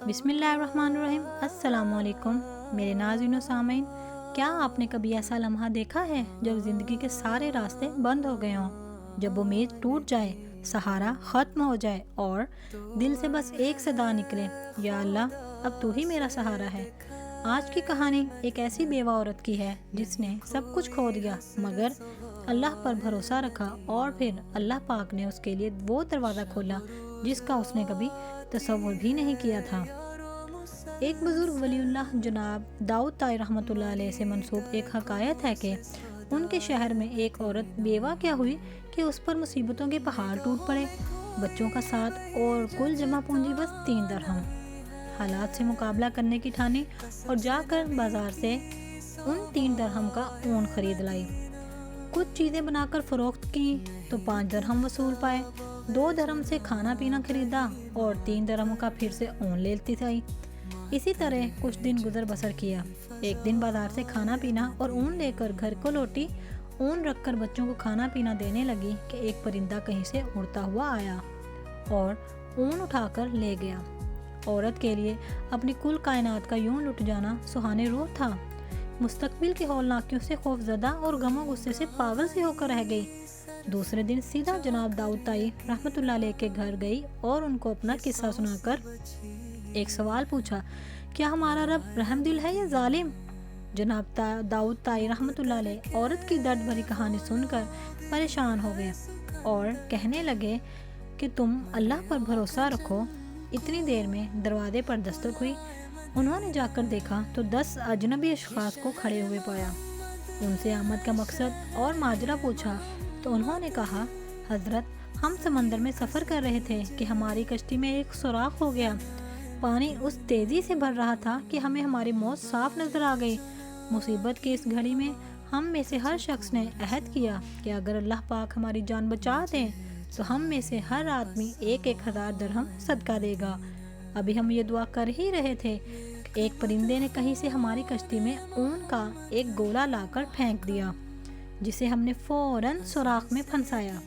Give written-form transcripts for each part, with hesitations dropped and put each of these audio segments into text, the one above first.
بسم اللہ الرحمن الرحیم۔ السلام علیکم میرے ناظرین و سامعین، کیا آپ نے کبھی ایسا لمحہ دیکھا ہے جب زندگی کے سارے راستے بند ہو گئے ہوں، جب امید ٹوٹ جائے، سہارا ختم ہو جائے اور دل سے بس ایک صدا نکلے، یا اللہ اب تو ہی میرا سہارا ہے۔ آج کی کہانی ایک ایسی بیوہ عورت کی ہے جس نے سب کچھ کھو دیا مگر اللہ پر بھروسہ رکھا، اور پھر اللہ پاک نے اس کے لیے وہ دروازہ کھولا جس کا اس نے کبھی تصور بھی نہیں کیا تھا۔ ایک بزرگ ولی اللہ جناب داؤد طائی رحمۃ اللہ علیہ سے منسوب ایک حکایت ہے کہ ان کے شہر میں ایک عورت بیوہ کیا ہوئی کہ اس پر مصیبتوں کے پہاڑ ٹوٹ پڑے، بچوں کا ساتھ اور کل جمع پونجی بس 3 درہم۔ حالات سے مقابلہ کرنے کی ٹھانی اور جا کر بازار سے ان 3 درہم کا اون خرید لائی۔ کچھ چیزیں بنا کر فروخت کی تو 5 درہم وصول پائے، 2 درہم سے کھانا پینا خریدا اور 3 درہم کا پھر سے اون لیتی تھی۔ اسی طرح کچھ دن گزر بسر کیا۔ ایک دن بازار سے کھانا پینا اور اون لے کر گھر کو لوٹی، اون رکھ کر بچوں کو کھانا پینا دینے لگی کہ ایک پرندہ کہیں سے اڑتا ہوا آیا اور اون اٹھا کر لے گیا۔ عورت کے لیے اپنی کل کائنات کا یوں لٹ جانا سہانے روز تھا۔ مستقبل کی ہولناکیوں سے خوف زدہ اور غم و غصے سے پاگل سی ہو کر رہ گئی۔ دوسرے دن سیدھا جناب داؤد طائی رحمۃ اللہ علیہ کے گھر گئی اور ان کو اپنا قصہ سنا کر ایک سوال پوچھا، کیا ہمارا رب رحم دل ہے یا ظالم؟ جناب داؤد طائی رحمۃ اللہ علیہ عورت کی درد بھری کہانی سن کر پریشان ہو گئے اور کہنے لگے کہ تم اللہ پر بھروسہ رکھو۔ اتنی دیر میں دروازے پر دستک ہوئی۔ انہوں نے جا کر دیکھا تو 10 اجنبی اشخاص کو کھڑے ہوئے پایا۔ ان سے آمد کا مقصد اور ماجرا پوچھا تو انہوں نے کہا، حضرت ہم سمندر میں سفر کر رہے تھے کہ ہماری کشتی میں ایک سوراخ ہو گیا۔ پانی اس تیزی سے بھر رہا تھا کہ ہمیں ہماری موت صاف نظر آ گئی۔ مصیبت کی اس گھڑی میں ہم میں سے ہر شخص نے عہد کیا کہ اگر اللہ پاک ہماری جان بچا دیں تو ہم میں سے ہر آدمی 1000 درہم صدقہ دے گا۔ ابھی ہم یہ دعا کر ہی رہے تھے کہ ایک پرندے نے کہیں سے ہماری کشتی میں اون کا ایک گولا لا کر پھینک دیا، جسے ہم نے فوراً سوراخ میں پھنسایا،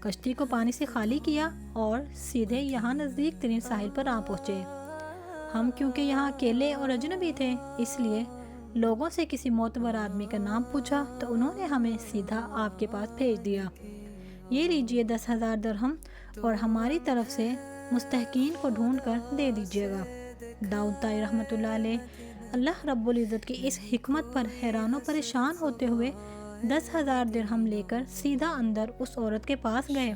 کشتی کو پانی سے خالی کیا اور سیدھے یہاں نزدیک ترین ساحل پر آ پہنچے۔ ہم کیونکہ یہاں اکیلے اور اجنبی تھے، اس لیے لوگوں سے کسی معتبر آدمی کا نام پوچھا تو انہوں نے ہمیں سیدھا آپ کے پاس بھیج دیا۔ یہ لیجئے 10,000 درہم اور ہماری طرف سے مستحقین کو ڈھونڈ کر دے دیجیے گا۔ داؤد طائی رحمۃ اللہ علیہ اللہ رب العزت کی اس حکمت پر حیران و پریشان ہوتے ہوئے 10,000 درہم لے کر سیدھا اندر اس عورت کے پاس گئے۔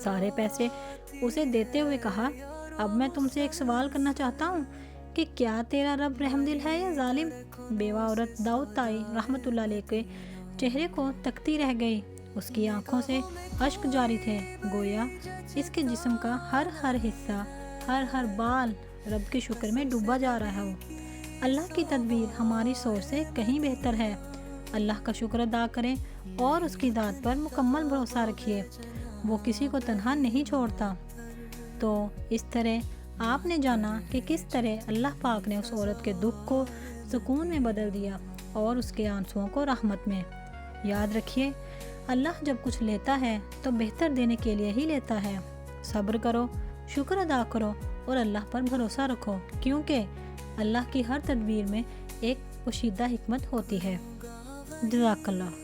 سارے پیسے اسے دیتے ہوئے کہا، اب میں تم سے ایک سوال کرنا چاہتا ہوں کہ کیا تیرا رب رحم دل ہے یا ظالم؟ بیوہ عورت داؤد طائی رحمۃ اللہ علیہ کے چہرے کو تکتی رہ گئی۔ اس کی آنکھوں سے اشک جاری تھے، گویا اس کے جسم کا ہر حصہ، ہر بال رب کے شکر میں ڈوبا جا رہا ہو۔ اللہ کی تدبیر ہماری سوچ سے کہیں بہتر ہے۔ اللہ کا شکر ادا کریں اور اس کی ذات پر مکمل بھروسہ رکھیے، وہ کسی کو تنہا نہیں چھوڑتا۔ تو اس طرح آپ نے جانا کہ کس طرح اللہ پاک نے اس عورت کے دکھ کو سکون میں بدل دیا اور اس کے آنسوؤں کو رحمت میں۔ یاد رکھیے، اللہ جب کچھ لیتا ہے تو بہتر دینے کے لیے ہی لیتا ہے۔ صبر کرو، شکر ادا کرو اور اللہ پر بھروسہ رکھو، کیونکہ اللہ کی ہر تدبیر میں ایک پوشیدہ حکمت ہوتی ہے۔ جزاک اللہ۔